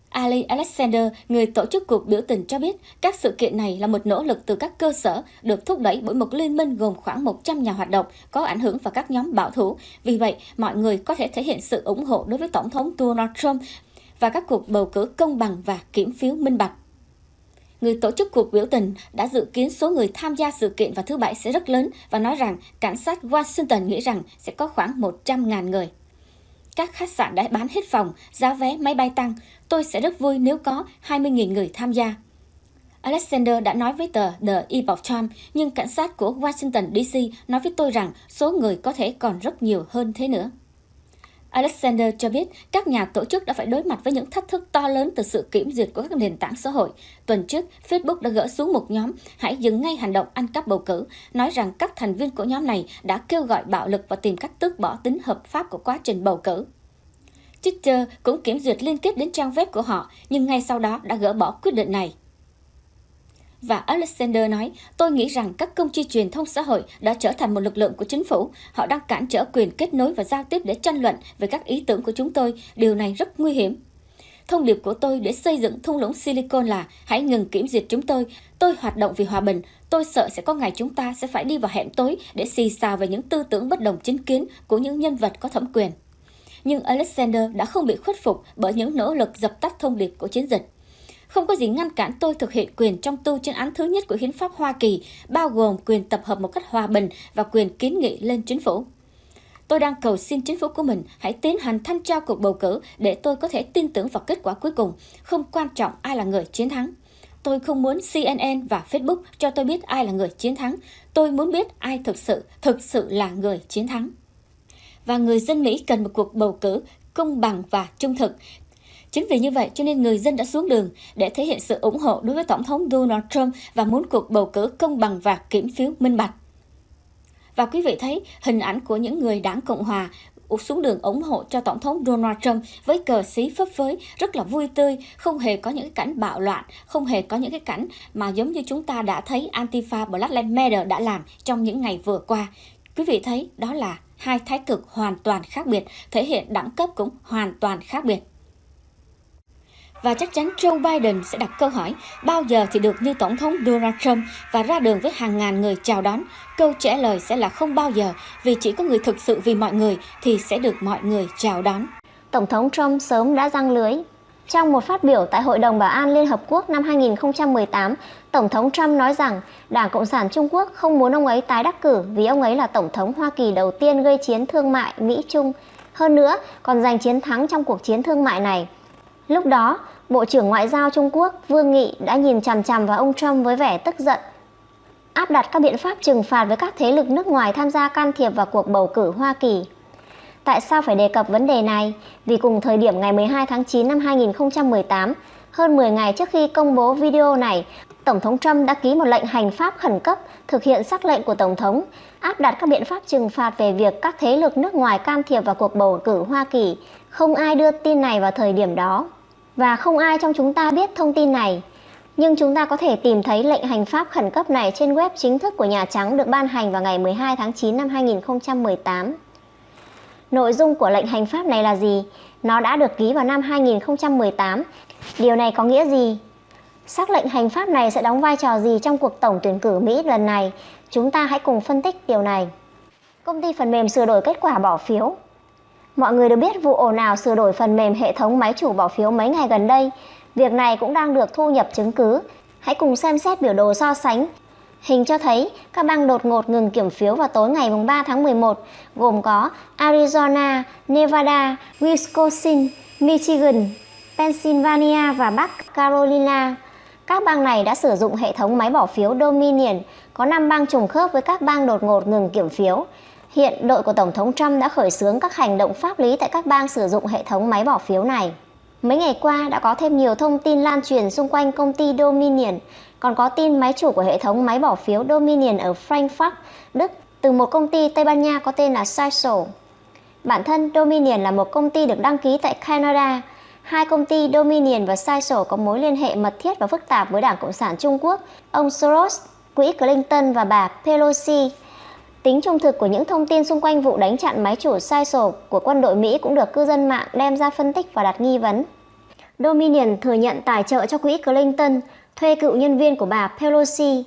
Ali Alexander, người tổ chức cuộc biểu tình cho biết, các sự kiện này là một nỗ lực từ các cơ sở, được thúc đẩy bởi một liên minh gồm khoảng 100 nhà hoạt động có ảnh hưởng vào các nhóm bảo thủ. Vì vậy, mọi người có thể thể hiện sự ủng hộ đối với Tổng thống Donald Trump và các cuộc bầu cử công bằng và kiểm phiếu minh bạch. Người tổ chức cuộc biểu tình đã dự kiến số người tham gia sự kiện vào thứ Bảy sẽ rất lớn và nói rằng cảnh sát Washington nghĩ rằng sẽ có khoảng 100.000 người. Các khách sạn đã bán hết phòng, giá vé máy bay tăng. Tôi sẽ rất vui nếu có 20.000 người tham gia. Alexander đã nói với tờ The Epoch Times, nhưng cảnh sát của Washington DC nói với tôi rằng số người có thể còn rất nhiều hơn thế nữa. Alexander cho biết các nhà tổ chức đã phải đối mặt với những thách thức to lớn từ sự kiểm duyệt của các nền tảng xã hội. Tuần trước, Facebook đã gỡ xuống một nhóm "Hãy dừng ngay hành động ăn cắp bầu cử", nói rằng các thành viên của nhóm này đã kêu gọi bạo lực và tìm cách tước bỏ tính hợp pháp của quá trình bầu cử. Twitter cũng kiểm duyệt liên kết đến trang web của họ, nhưng ngay sau đó đã gỡ bỏ quyết định này. Và Alexander nói, tôi nghĩ rằng các công ty truyền thông xã hội đã trở thành một lực lượng của chính phủ. Họ đang cản trở quyền kết nối và giao tiếp để tranh luận về các ý tưởng của chúng tôi. Điều này rất nguy hiểm. Thông điệp của tôi để xây dựng thung lũng Silicon là hãy ngừng kiểm duyệt chúng tôi. Tôi hoạt động vì hòa bình. Tôi sợ sẽ có ngày chúng ta sẽ phải đi vào hẻm tối để xì xào về những tư tưởng bất đồng chính kiến của những nhân vật có thẩm quyền. Nhưng Alexander đã không bị khuất phục bởi những nỗ lực dập tắt thông điệp của chiến dịch. Không có gì ngăn cản tôi thực hiện quyền trong tu chuyên án thứ nhất của hiến pháp Hoa Kỳ, bao gồm quyền tập hợp một cách hòa bình và quyền kiến nghị lên chính phủ. Tôi đang cầu xin chính phủ của mình hãy tiến hành thanh tra cuộc bầu cử để tôi có thể tin tưởng vào kết quả cuối cùng, không quan trọng ai là người chiến thắng. Tôi không muốn CNN và Facebook cho tôi biết ai là người chiến thắng. Tôi muốn biết ai thực sự là người chiến thắng. Và người dân Mỹ cần một cuộc bầu cử công bằng và trung thực. Chính vì như vậy cho nên người dân đã xuống đường để thể hiện sự ủng hộ đối với Tổng thống Donald Trump và muốn cuộc bầu cử công bằng và kiểm phiếu minh bạch. Và quý vị thấy hình ảnh của những người đảng Cộng Hòa xuống đường ủng hộ cho Tổng thống Donald Trump với cờ xí phấp phới, rất là vui tươi, không hề có những cái cảnh bạo loạn, không hề có những cái cảnh mà giống như chúng ta đã thấy Antifa Black Lives Matter đã làm trong những ngày vừa qua. Quý vị thấy đó là hai thái cực hoàn toàn khác biệt, thể hiện đẳng cấp cũng hoàn toàn khác biệt. Và chắc chắn Joe Biden sẽ đặt câu hỏi bao giờ thì được như Tổng thống Donald Trump và ra đường với hàng ngàn người chào đón. Câu trả lời sẽ là không bao giờ, vì chỉ có người thực sự vì mọi người thì sẽ được mọi người chào đón. Tổng thống Trump sớm đã giăng lưới. Trong một phát biểu tại Hội đồng Bảo an Liên Hợp Quốc năm 2018, Tổng thống Trump nói rằng Đảng Cộng sản Trung Quốc không muốn ông ấy tái đắc cử vì ông ấy là Tổng thống Hoa Kỳ đầu tiên gây chiến thương mại Mỹ-Trung. Hơn nữa, còn giành chiến thắng trong cuộc chiến thương mại này. Lúc đó, Bộ trưởng Ngoại giao Trung Quốc Vương Nghị đã nhìn chằm chằm vào ông Trump với vẻ tức giận, áp đặt các biện pháp trừng phạt với các thế lực nước ngoài tham gia can thiệp vào cuộc bầu cử Hoa Kỳ. Tại sao phải đề cập vấn đề này? Vì cùng thời điểm ngày 12 tháng 9 năm 2018, hơn 10 ngày trước khi công bố video này, Tổng thống Trump đã ký một lệnh hành pháp khẩn cấp thực hiện sắc lệnh của Tổng thống, áp đặt các biện pháp trừng phạt về việc các thế lực nước ngoài can thiệp vào cuộc bầu cử Hoa Kỳ. Không ai đưa tin này vào thời điểm đó, và không ai trong chúng ta biết thông tin này. Nhưng chúng ta có thể tìm thấy lệnh hành pháp khẩn cấp này trên web chính thức của Nhà Trắng được ban hành vào ngày 12 tháng 9 năm 2018. Nội dung của lệnh hành pháp này là gì? Nó đã được ký vào năm 2018. Điều này có nghĩa gì? Sắc lệnh hành pháp này sẽ đóng vai trò gì trong cuộc tổng tuyển cử Mỹ lần này? Chúng ta hãy cùng phân tích điều này. Công ty phần mềm sửa đổi kết quả bỏ phiếu. Mọi người đều biết vụ ồn ào sửa đổi phần mềm hệ thống máy chủ bỏ phiếu mấy ngày gần đây. Việc này cũng đang được thu nhập chứng cứ. Hãy cùng xem xét biểu đồ so sánh. Hình cho thấy các bang đột ngột ngừng kiểm phiếu vào tối ngày 3 tháng 11, gồm có Arizona, Nevada, Wisconsin, Michigan, Pennsylvania và Bắc Carolina. Các bang này đã sử dụng hệ thống máy bỏ phiếu Dominion, có 5 bang trùng khớp với các bang đột ngột ngừng kiểm phiếu. Hiện đội của Tổng thống Trump đã khởi xướng các hành động pháp lý tại các bang sử dụng hệ thống máy bỏ phiếu này. Mấy ngày qua đã có thêm nhiều thông tin lan truyền xung quanh công ty Dominion, còn có tin máy chủ của hệ thống máy bỏ phiếu Dominion ở Frankfurt, Đức, từ một công ty Tây Ban Nha có tên là Sisal. Bản thân Dominion là một công ty được đăng ký tại Canada. Hai công ty Dominion và Sizewell có mối liên hệ mật thiết và phức tạp với Đảng Cộng sản Trung Quốc, ông Soros, quỹ Clinton và bà Pelosi. Tính trung thực của những thông tin xung quanh vụ đánh chặn máy chủ Sizewell của quân đội Mỹ cũng được cư dân mạng đem ra phân tích và đặt nghi vấn. Dominion thừa nhận tài trợ cho quỹ Clinton, thuê cựu nhân viên của bà Pelosi.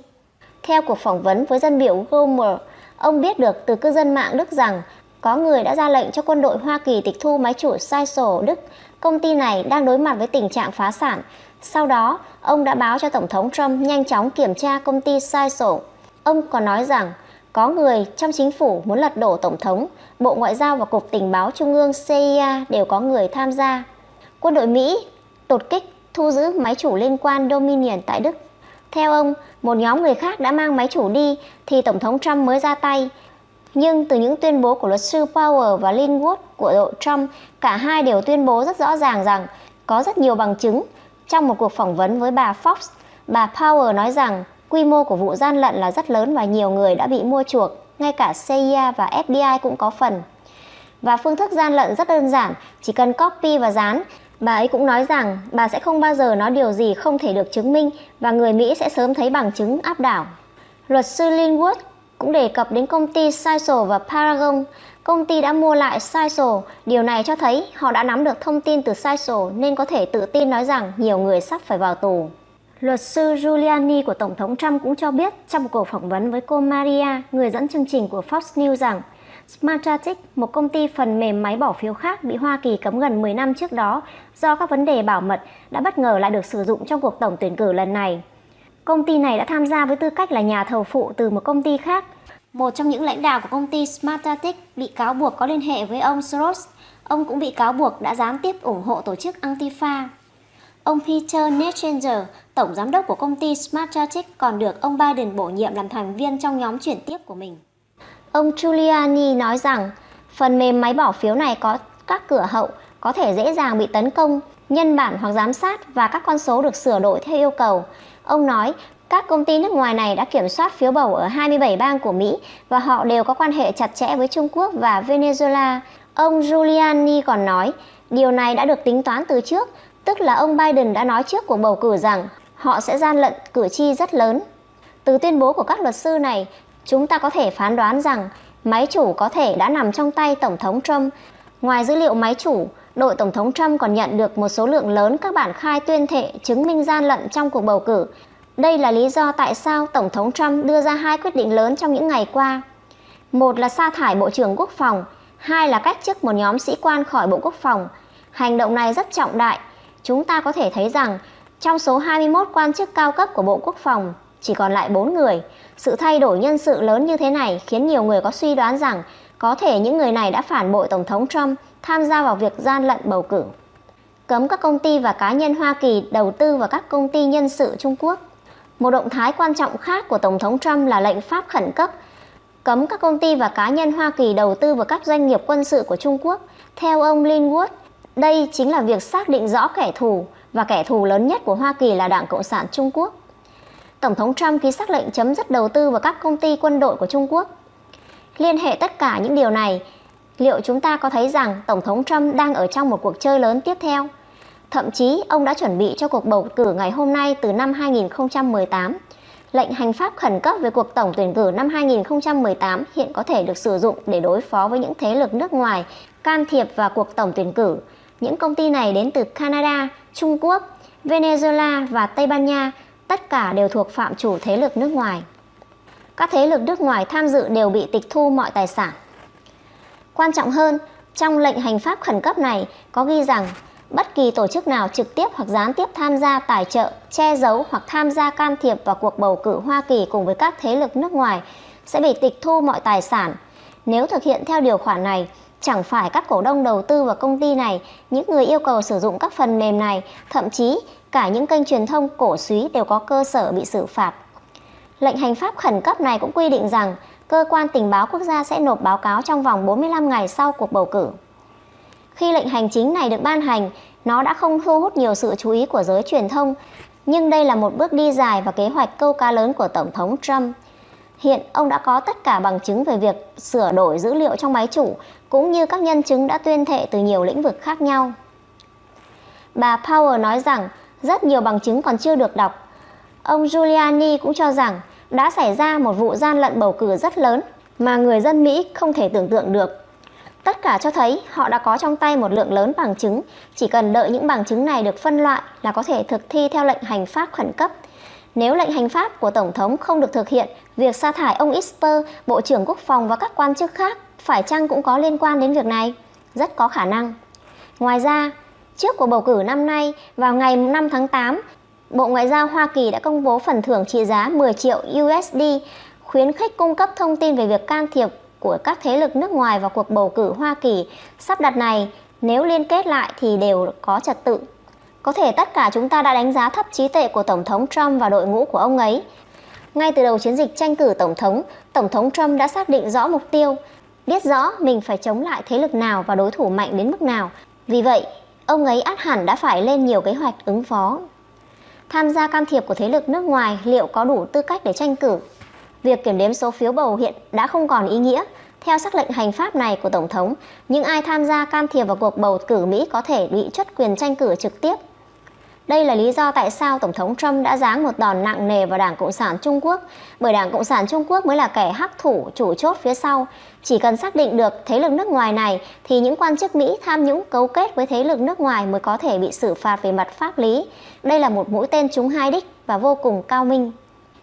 Theo cuộc phỏng vấn với dân biểu Gomer, ông biết được từ cư dân mạng Đức rằng có người đã ra lệnh cho quân đội Hoa Kỳ tịch thu máy chủ Sizewell Đức. Công ty này đang đối mặt với tình trạng phá sản. Sau đó, ông đã báo cho Tổng thống Trump nhanh chóng kiểm tra công ty Sizewell. Ông còn nói rằng có người trong chính phủ muốn lật đổ Tổng thống, Bộ Ngoại giao và Cục Tình báo Trung ương CIA đều có người tham gia. Quân đội Mỹ đột kích thu giữ máy chủ liên quan Dominion tại Đức. Theo ông, một nhóm người khác đã mang máy chủ đi thì Tổng thống Trump mới ra tay. Nhưng từ những tuyên bố của luật sư Powell và Linwood của đội Trump, cả hai đều tuyên bố rất rõ ràng rằng có rất nhiều bằng chứng. Trong một cuộc phỏng vấn với bà Fox, bà Powell nói rằng quy mô của vụ gian lận là rất lớn và nhiều người đã bị mua chuộc, ngay cả CIA và FBI cũng có phần. Và phương thức gian lận rất đơn giản, chỉ cần copy và dán. Bà ấy cũng nói rằng bà sẽ không bao giờ nói điều gì không thể được chứng minh và người Mỹ sẽ sớm thấy bằng chứng áp đảo. Luật sư Linwood cũng đề cập đến công ty Sizewell và Paragon. Công ty đã mua lại Sizewell. Điều này cho thấy họ đã nắm được thông tin từ Sizewell nên có thể tự tin nói rằng nhiều người sắp phải vào tù. Luật sư Giuliani của Tổng thống Trump cũng cho biết trong một cuộc phỏng vấn với cô Maria, người dẫn chương trình của Fox News rằng Smartmatic, một công ty phần mềm máy bỏ phiếu khác bị Hoa Kỳ cấm gần 10 năm trước đó do các vấn đề bảo mật, đã bất ngờ lại được sử dụng trong cuộc tổng tuyển cử lần này. Công ty này đã tham gia với tư cách là nhà thầu phụ từ một công ty khác. Một trong những lãnh đạo của công ty Smartmatic bị cáo buộc có liên hệ với ông Soros. Ông cũng bị cáo buộc đã gián tiếp ủng hộ tổ chức Antifa. Ông Peter Netzanger, tổng giám đốc của công ty Smartmatic, còn được ông Biden bổ nhiệm làm thành viên trong nhóm chuyển tiếp của mình. Ông Giuliani nói rằng phần mềm máy bỏ phiếu này có các cửa hậu, có thể dễ dàng bị tấn công, nhân bản hoặc giám sát và các con số được sửa đổi theo yêu cầu. Ông nói các công ty nước ngoài này đã kiểm soát phiếu bầu ở 27 bang của Mỹ và họ đều có quan hệ chặt chẽ với Trung Quốc và Venezuela. Ông Giuliani còn nói điều này đã được tính toán từ trước, tức là ông Biden đã nói trước cuộc bầu cử rằng họ sẽ gian lận cử tri rất lớn. Từ tuyên bố của các luật sư này, chúng ta có thể phán đoán rằng máy chủ có thể đã nằm trong tay Tổng thống Trump. Ngoài dữ liệu máy chủ, đội Tổng thống Trump còn nhận được một số lượng lớn các bản khai tuyên thệ chứng minh gian lận trong cuộc bầu cử. Đây là lý do tại sao Tổng thống Trump đưa ra hai quyết định lớn trong những ngày qua. Một là sa thải Bộ trưởng Quốc phòng, hai là cách chức một nhóm sĩ quan khỏi Bộ Quốc phòng. Hành động này rất trọng đại. Chúng ta có thể thấy rằng trong số 21 quan chức cao cấp của Bộ Quốc phòng, chỉ còn lại 4 người. Sự thay đổi nhân sự lớn như thế này khiến nhiều người có suy đoán rằng có thể những người này đã phản bội Tổng thống Trump, tham gia vào việc gian lận bầu cử. Cấm các công ty và cá nhân Hoa Kỳ đầu tư vào các công ty nhân sự Trung Quốc. Một động thái quan trọng khác của Tổng thống Trump là lệnh pháp khẩn cấp, cấm các công ty và cá nhân Hoa Kỳ đầu tư vào các doanh nghiệp quân sự của Trung Quốc. Theo ông Linwood, đây chính là việc xác định rõ kẻ thù, và kẻ thù lớn nhất của Hoa Kỳ là Đảng Cộng sản Trung Quốc. Tổng thống Trump ký sắc lệnh chấm dứt đầu tư vào các công ty quân đội của Trung Quốc. Liên hệ tất cả những điều này, liệu chúng ta có thấy rằng Tổng thống Trump đang ở trong một cuộc chơi lớn tiếp theo? Thậm chí, ông đã chuẩn bị cho cuộc bầu cử ngày hôm nay từ năm 2018. Lệnh hành pháp khẩn cấp về cuộc tổng tuyển cử năm 2018 hiện có thể được sử dụng để đối phó với những thế lực nước ngoài can thiệp vào cuộc tổng tuyển cử. Những công ty này đến từ Canada, Trung Quốc, Venezuela và Tây Ban Nha, tất cả đều thuộc phạm chủ thế lực nước ngoài. Các thế lực nước ngoài tham dự đều bị tịch thu mọi tài sản. Quan trọng hơn, trong lệnh hành pháp khẩn cấp này có ghi rằng bất kỳ tổ chức nào trực tiếp hoặc gián tiếp tham gia tài trợ, che giấu hoặc tham gia can thiệp vào cuộc bầu cử Hoa Kỳ cùng với các thế lực nước ngoài sẽ bị tịch thu mọi tài sản. Nếu thực hiện theo điều khoản này, chẳng phải các cổ đông đầu tư vào công ty này, những người yêu cầu sử dụng các phần mềm này, thậm chí cả những kênh truyền thông cổ súy đều có cơ sở bị xử phạt. Lệnh hành pháp khẩn cấp này cũng quy định rằng cơ quan tình báo quốc gia sẽ nộp báo cáo trong vòng 45 ngày sau cuộc bầu cử. Khi lệnh hành chính này được ban hành, nó đã không thu hút nhiều sự chú ý của giới truyền thông, nhưng đây là một bước đi dài và kế hoạch câu cá lớn của Tổng thống Trump. Hiện ông đã có tất cả bằng chứng về việc sửa đổi dữ liệu trong máy chủ, cũng như các nhân chứng đã tuyên thệ từ nhiều lĩnh vực khác nhau. Bà Powell nói rằng rất nhiều bằng chứng còn chưa được đọc. Ông Giuliani cũng cho rằng đã xảy ra một vụ gian lận bầu cử rất lớn mà người dân Mỹ không thể tưởng tượng được. Tất cả cho thấy họ đã có trong tay một lượng lớn bằng chứng, chỉ cần đợi những bằng chứng này được phân loại là có thể thực thi theo lệnh hành pháp khẩn cấp. Nếu lệnh hành pháp của Tổng thống không được thực hiện, việc sa thải ông Esper, Bộ trưởng Quốc phòng và các quan chức khác phải chăng cũng có liên quan đến việc này? Rất có khả năng. Ngoài ra, trước cuộc bầu cử năm nay, vào ngày 5 tháng 8, Bộ Ngoại giao Hoa Kỳ đã công bố phần thưởng trị giá 10 triệu USD, khuyến khích cung cấp thông tin về việc can thiệp của các thế lực nước ngoài vào cuộc bầu cử Hoa Kỳ. Sắp đặt này, nếu liên kết lại thì đều có trật tự. Có thể tất cả chúng ta đã đánh giá thấp trí tuệ của Tổng thống Trump và đội ngũ của ông ấy. Ngay từ đầu chiến dịch tranh cử Tổng thống Trump đã xác định rõ mục tiêu, biết rõ mình phải chống lại thế lực nào và đối thủ mạnh đến mức nào. Vì vậy, ông ấy ắt hẳn đã phải lên nhiều kế hoạch ứng phó. Tham gia can thiệp của thế lực nước ngoài liệu có đủ tư cách để tranh cử? Việc kiểm đếm số phiếu bầu hiện đã không còn ý nghĩa. Theo sắc lệnh hành pháp này của Tổng thống, những ai tham gia can thiệp vào cuộc bầu cử Mỹ có thể bị truất quyền tranh cử trực tiếp. Đây là lý do tại sao Tổng thống Trump đã giáng một đòn nặng nề vào Đảng Cộng sản Trung Quốc, bởi Đảng Cộng sản Trung Quốc mới là kẻ hắc thủ chủ chốt phía sau. Chỉ cần xác định được thế lực nước ngoài này thì những quan chức Mỹ tham nhũng cấu kết với thế lực nước ngoài mới có thể bị xử phạt về mặt pháp lý. Đây là một mũi tên trúng hai đích và vô cùng cao minh.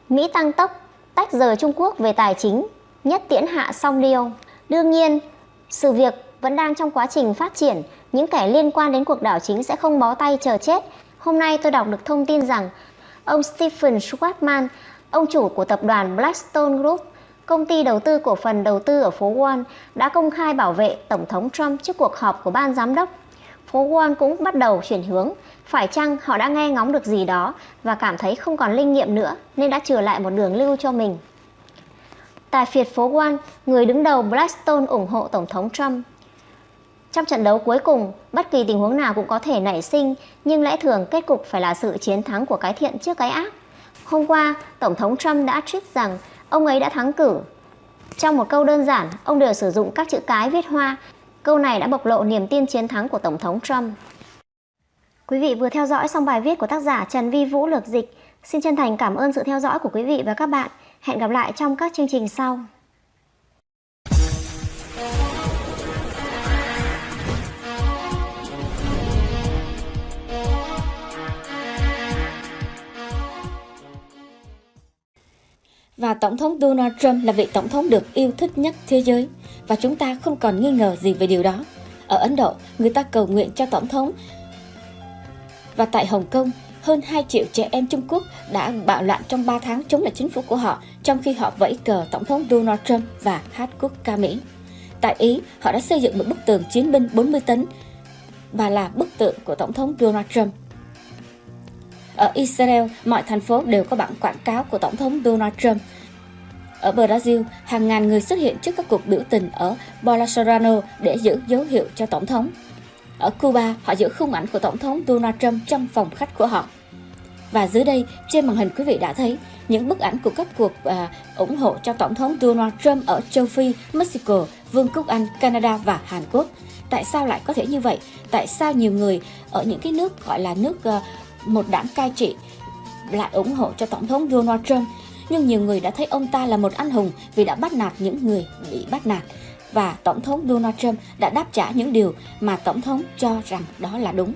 Mỹ tăng tốc, tách rời Trung Quốc về tài chính, nhất tiễn hạ song deal. Đương nhiên, sự việc vẫn đang trong quá trình phát triển, những kẻ liên quan đến cuộc đảo chính sẽ không bó tay chờ chết. Hôm nay tôi đọc được thông tin rằng ông Stephen Schwarzman, ông chủ của tập đoàn Blackstone Group, công ty đầu tư cổ phần đầu tư ở phố Wall, đã công khai bảo vệ Tổng thống Trump trước cuộc họp của ban giám đốc. Phố Wall cũng bắt đầu chuyển hướng, phải chăng họ đã nghe ngóng được gì đó và cảm thấy không còn linh nghiệm nữa nên đã chừa lại một đường lưu cho mình. Tại phiệt phố Wall, người đứng đầu Blackstone ủng hộ Tổng thống Trump. Trong trận đấu cuối cùng, bất kỳ tình huống nào cũng có thể nảy sinh, nhưng lẽ thường kết cục phải là sự chiến thắng của cái thiện trước cái ác. Hôm qua, Tổng thống Trump đã tweet rằng ông ấy đã thắng cử. Trong một câu đơn giản, ông đều sử dụng các chữ cái viết hoa. Câu này đã bộc lộ niềm tin chiến thắng của Tổng thống Trump. Quý vị vừa theo dõi xong bài viết của tác giả Trần Vi Vũ lược dịch. Xin chân thành cảm ơn sự theo dõi của quý vị và các bạn. Hẹn gặp lại trong các chương trình sau. Và Tổng thống Donald Trump là vị Tổng thống được yêu thích nhất thế giới. Và chúng ta không còn nghi ngờ gì về điều đó. Ở Ấn Độ, người ta cầu nguyện cho Tổng thống. Và tại Hồng Kông, hơn 2 triệu trẻ em Trung Quốc đã bạo loạn trong 3 tháng chống lại chính phủ của họ, trong khi họ vẫy cờ Tổng thống Donald Trump và hát quốc ca Mỹ. Tại Ý, họ đã xây dựng một bức tường chiến binh 40 tấn và là bức tượng của Tổng thống Donald Trump. Ở Israel, mọi thành phố đều có bảng quảng cáo của Tổng thống Donald Trump. Ở Brazil, hàng ngàn người xuất hiện trước các cuộc biểu tình ở Bolsonaro để giữ dấu hiệu cho Tổng thống. Ở Cuba, họ giữ khung ảnh của Tổng thống Donald Trump trong phòng khách của họ. Và dưới đây, trên màn hình quý vị đã thấy những bức ảnh của các cuộc ủng hộ cho Tổng thống Donald Trump ở châu Phi, Mexico, Vương quốc Anh, Canada và Hàn Quốc. Tại sao lại có thể như vậy? Tại sao nhiều người ở những cái nước gọi là nước một đảng cai trị lại ủng hộ cho Tổng thống Donald Trump? Nhưng nhiều người đã thấy ông ta là một anh hùng vì đã bắt nạt những người bị bắt nạt. Và Tổng thống Donald Trump đã đáp trả những điều mà Tổng thống cho rằng đó là đúng.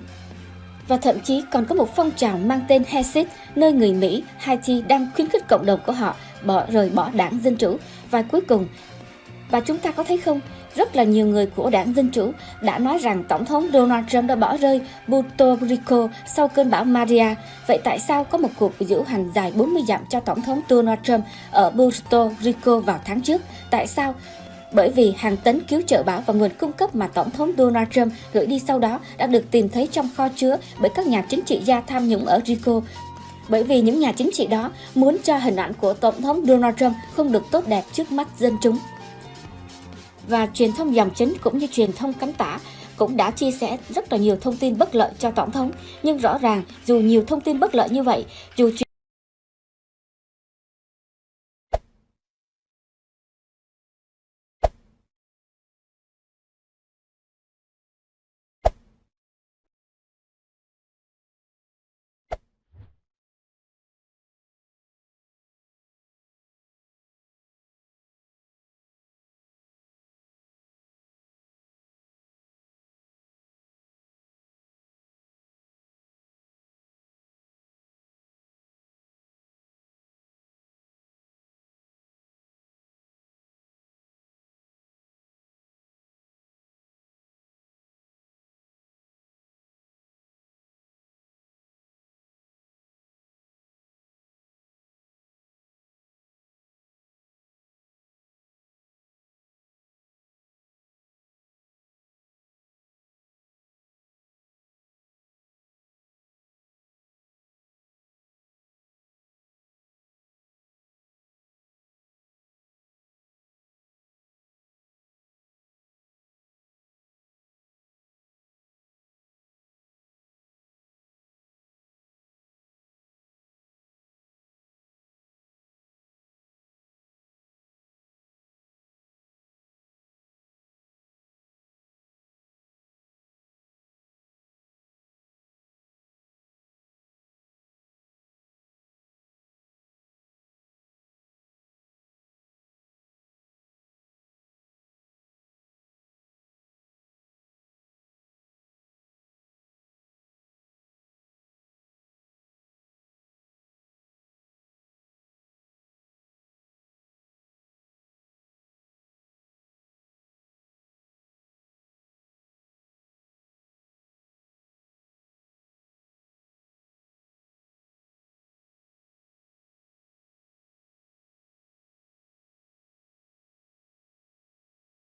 Và thậm chí còn có một phong trào mang tên Exit, nơi người Mỹ, Haiti đang khuyến khích cộng đồng của họ rời bỏ đảng Dân Chủ. Và cuối cùng, và chúng ta có thấy không, rất là nhiều người của đảng Dân Chủ đã nói rằng Tổng thống Donald Trump đã bỏ rơi Puerto Rico sau cơn bão Maria. Vậy tại sao có một cuộc diễu hành dài 40 dặm cho Tổng thống Donald Trump ở Puerto Rico vào tháng trước? Tại sao? Bởi vì hàng tấn cứu trợ bão và nguồn cung cấp mà Tổng thống Donald Trump gửi đi sau đó đã được tìm thấy trong kho chứa bởi các nhà chính trị gia tham nhũng ở Rico. Bởi vì những nhà chính trị đó muốn cho hình ảnh của Tổng thống Donald Trump không được tốt đẹp trước mắt dân chúng. Và truyền thông dòng chính cũng như truyền thông cánh tả cũng đã chia sẻ rất là nhiều thông tin bất lợi cho Tổng thống. Nhưng rõ ràng dù nhiều thông tin bất lợi như vậy, dù